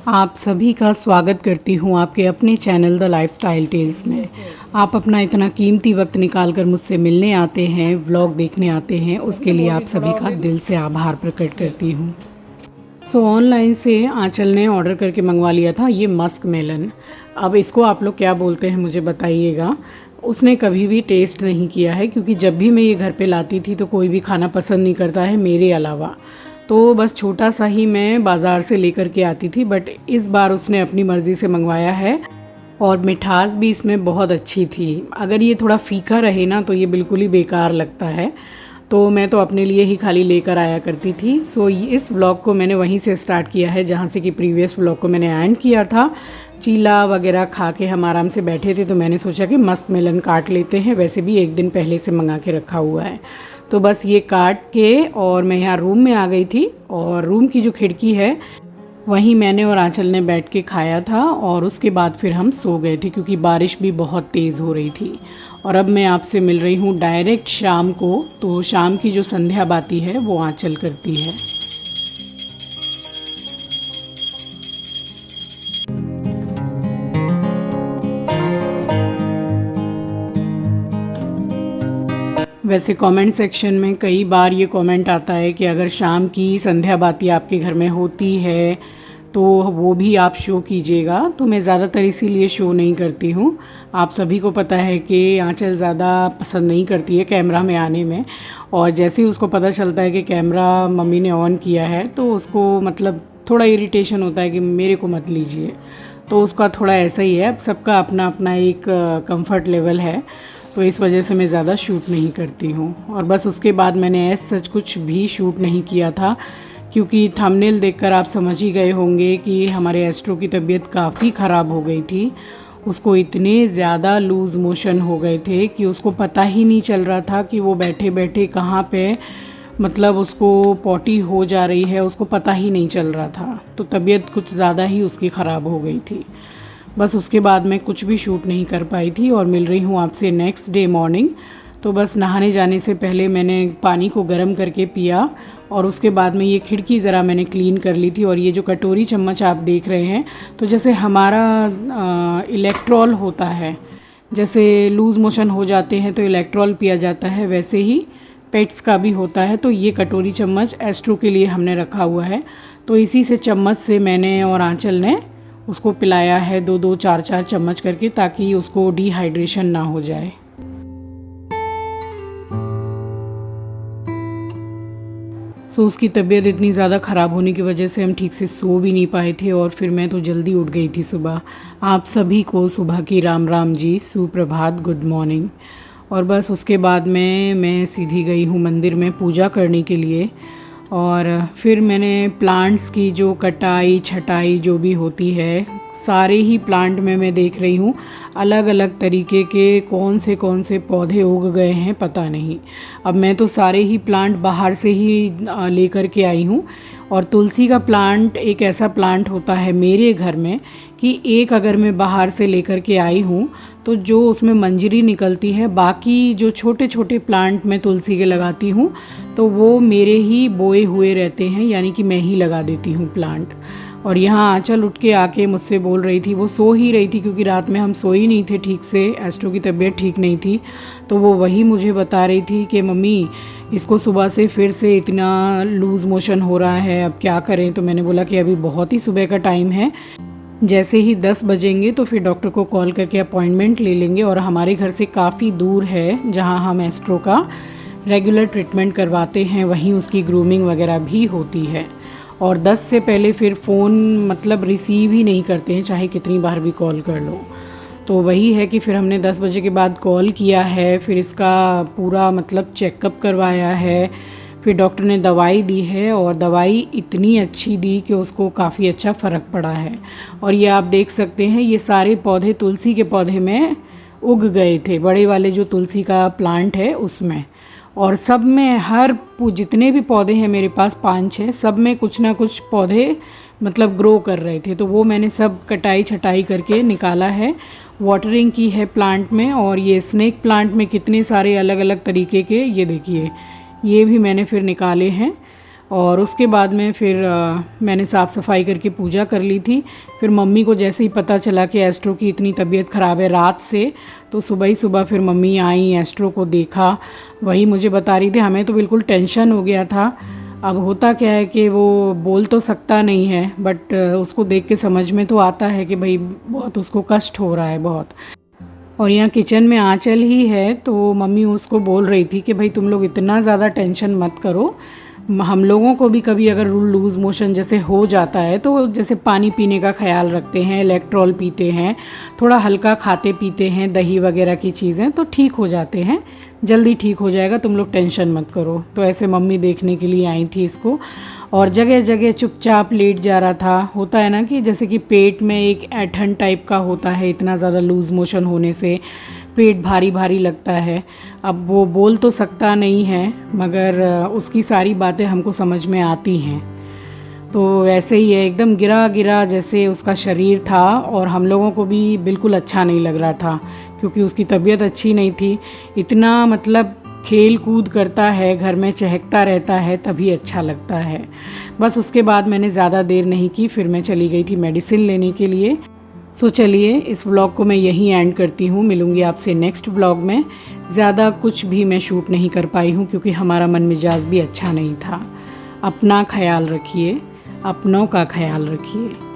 आप सभी का स्वागत करती हूँ आपके अपने चैनल द लाइफस्टाइल टेल्स में। आप अपना इतना कीमती वक्त निकाल कर मुझसे मिलने आते हैं, व्लॉग देखने आते हैं, उसके लिए आप सभी का दिल से आभार प्रकट करती हूँ। ऑनलाइन से आंचल ने ऑर्डर करके मंगवा लिया था ये मस्क मेलन। अब इसको आप लोग क्या बोलते हैं मुझे बताइएगा। उसने कभी भी टेस्ट नहीं किया है क्योंकि जब भी मैं ये घर पे लाती थी तो कोई भी खाना पसंद नहीं करता है मेरे अलावा, तो बस छोटा सा ही मैं बाज़ार से लेकर के आती थी। बट इस बार उसने अपनी मर्ज़ी से मंगवाया है और मिठास भी इसमें बहुत अच्छी थी। अगर ये थोड़ा फीका रहे ना तो ये बिल्कुल ही बेकार लगता है, तो मैं तो अपने लिए ही खाली लेकर आया करती थी। इस व्लॉग को मैंने वहीं से स्टार्ट किया है जहाँ से कि प्रीवियस व्लॉग को मैंने एंड किया था। चीला वगैरह खा के हम आराम से बैठे थे तो मैंने सोचा कि मस्क मेलन काट लेते हैं, वैसे भी एक दिन पहले से मंगा के रखा हुआ है। तो बस ये काट के और मैं यहाँ रूम में आ गई थी और रूम की जो खिड़की है वहीं मैंने और आंचल ने बैठ के खाया था और उसके बाद फिर हम सो गए थे क्योंकि बारिश भी बहुत तेज़ हो रही थी। और अब मैं आपसे मिल रही हूँ डायरेक्ट शाम को, तो शाम की जो संध्या बाती है वो आंचल करती है। वैसे कमेंट सेक्शन में कई बार ये कमेंट आता है कि अगर शाम की संध्या बाती आपके घर में होती है तो वो भी आप शो कीजिएगा। तो मैं ज़्यादातर इसीलिए शो नहीं करती हूँ। आप सभी को पता है कि आंचल ज़्यादा पसंद नहीं करती है कैमरा में आने में, और जैसे ही उसको पता चलता है कि कैमरा मम्मी ने ऑन किया है तो उसको मतलब थोड़ा इरिटेशन होता है कि मेरे को मत लीजिए। तो उसका थोड़ा ऐसा ही है, अब सबका अपना अपना एक कंफर्ट लेवल है, तो इस वजह से मैं ज़्यादा शूट नहीं करती हूँ। और बस उसके बाद मैंने सच कुछ भी शूट नहीं किया था क्योंकि थंबनेल देखकर आप समझ ही गए होंगे कि हमारे एस्ट्रो की तबीयत काफ़ी ख़राब हो गई थी। उसको इतने ज़्यादा लूज़ मोशन हो गए थे कि उसको पता ही नहीं चल रहा था कि वो बैठे बैठे कहाँ पे मतलब उसको पॉटी हो जा रही है, उसको पता ही नहीं चल रहा था। तो तबीयत कुछ ज़्यादा ही उसकी ख़राब हो गई थी। बस उसके बाद मैं कुछ भी शूट नहीं कर पाई थी और मिल रही हूँ आपसे नेक्स्ट डे मॉर्निंग। तो बस नहाने जाने से पहले मैंने पानी को गर्म करके पिया और उसके बाद में ये खिड़की ज़रा मैंने क्लीन कर ली थी। और ये जो कटोरी चम्मच आप देख रहे हैं, तो जैसे हमारा इलेक्ट्रॉल होता है, जैसे लूज़ मोशन हो जाते हैं तो इलेक्ट्रॉल पिया जाता है, वैसे ही पेट्स का भी होता है। तो ये कटोरी चम्मच एस्ट्रो के लिए हमने रखा हुआ है, तो इसी से चम्मच से मैंने और आंचल ने उसको पिलाया है 2-2 4-4 चम्मच करके, ताकि उसको डिहाइड्रेशन ना हो जाए। उसकी तबीयत इतनी ज़्यादा ख़राब होने की वजह से हम ठीक से सो भी नहीं पाए थे और फिर मैं तो जल्दी उठ गई थी सुबह। आप सभी को सुबह की राम राम जी, सुप्रभात, गुड मॉर्निंग। और बस उसके बाद मैं सीधी गई हूँ मंदिर में पूजा करने के लिए। और फिर मैंने प्लांट्स की जो कटाई छटाई जो भी होती है, सारे ही प्लांट में मैं देख रही हूँ अलग अलग तरीके के कौन से पौधे उग गए हैं पता नहीं। अब मैं तो सारे ही प्लांट बाहर से ही लेकर के आई हूँ। और तुलसी का प्लांट एक ऐसा प्लांट होता है मेरे घर में कि एक अगर मैं बाहर से लेकर के आई हूँ तो जो उसमें मंजरी निकलती है, बाकी जो छोटे छोटे प्लांट मैं तुलसी के लगाती हूँ तो वो मेरे ही बोए हुए रहते हैं, यानी कि मैं ही लगा देती हूँ प्लांट। और यहाँ आंचल उठ के आके मुझसे बोल रही थी, वो सो ही रही थी क्योंकि रात में हम सोई नहीं थे ठीक से, एस्ट्रो की तबीयत ठीक नहीं थी, तो वो वही मुझे बता रही थी कि मम्मी इसको सुबह से फिर से इतना लूज़ मोशन हो रहा है, अब क्या करें। तो मैंने बोला कि अभी बहुत ही सुबह का टाइम है, जैसे ही 10 बजेंगे तो फिर डॉक्टर को कॉल करके अपॉइंटमेंट ले लेंगे। और हमारे घर से काफ़ी दूर है जहाँ हम एस्ट्रो का रेगुलर ट्रीटमेंट करवाते हैं, वहीं उसकी ग्रूमिंग वगैरह भी होती है। और 10 से पहले फिर फ़ोन मतलब रिसीव ही नहीं करते हैं, चाहे कितनी बार भी कॉल कर लो। तो वही है कि फिर हमने 10 बजे के बाद कॉल किया है, फिर इसका पूरा मतलब चेकअप करवाया है, फिर डॉक्टर ने दवाई दी है और दवाई इतनी अच्छी दी कि उसको काफ़ी अच्छा फ़र्क पड़ा है। और ये आप देख सकते हैं ये सारे पौधे तुलसी के पौधे में उग गए थे, बड़े वाले जो तुलसी का प्लांट है उसमें। और सब में हर जितने भी पौधे हैं मेरे पास 5-6, सब में कुछ ना कुछ पौधे मतलब ग्रो कर रहे थे, तो वो मैंने सब कटाई छटाई करके निकाला है। वाटरिंग की है प्लांट में, और ये स्नेक प्लांट में कितने सारे अलग अलग तरीके के, ये देखिए ये भी मैंने फिर निकाले हैं। और उसके बाद में फिर मैंने साफ़ सफाई करके पूजा कर ली थी। फिर मम्मी को जैसे ही पता चला कि एस्ट्रो की इतनी तबीयत ख़राब है रात से, तो सुबह ही सुबह फिर मम्मी आई, एस्ट्रो को देखा। वही मुझे बता रही थी, हमें तो बिल्कुल टेंशन हो गया था। अब होता क्या है कि वो बोल तो सकता नहीं है, बट उसको देख के समझ में तो आता है कि भाई बहुत उसको कष्ट हो रहा है बहुत। और यहाँ किचन में आंचल ही है, तो मम्मी उसको बोल रही थी कि भाई तुम लोग इतना ज़्यादा टेंशन मत करो। हम लोगों को भी कभी अगर लूज़ मोशन जैसे हो जाता है तो जैसे पानी पीने का ख्याल रखते हैं, इलेक्ट्रॉल पीते हैं, थोड़ा हल्का खाते पीते हैं, दही वगैरह की चीज़ें, तो ठीक हो जाते हैं, जल्दी ठीक हो जाएगा, तुम लोग टेंशन मत करो। तो ऐसे मम्मी देखने के लिए आई थी इसको। और जगह जगह चुपचाप लेट जा रहा था। होता है ना कि जैसे कि पेट में एक ऐंठन टाइप का होता है, इतना ज़्यादा लूज़ मोशन होने से पेट भारी भारी लगता है। अब वो बोल तो सकता नहीं है, मगर उसकी सारी बातें हमको समझ में आती हैं। तो वैसे ही है, एकदम गिरा गिरा जैसे उसका शरीर था, और हम लोगों को भी बिल्कुल अच्छा नहीं लग रहा था क्योंकि उसकी तबीयत अच्छी नहीं थी। इतना मतलब खेल कूद करता है, घर में चहकता रहता है, तभी अच्छा लगता है। बस उसके बाद मैंने ज़्यादा देर नहीं की, फिर मैं चली गई थी मेडिसिन लेने के लिए। सो चलिए इस व्लॉग को मैं यहीं एंड करती हूँ। मिलूँगी आपसे नेक्स्ट व्लॉग में। ज़्यादा कुछ भी मैं शूट नहीं कर पाई हूँ क्योंकि हमारा मन मिजाज भी अच्छा नहीं था। अपना ख्याल रखिए, अपनों का ख्याल रखिए।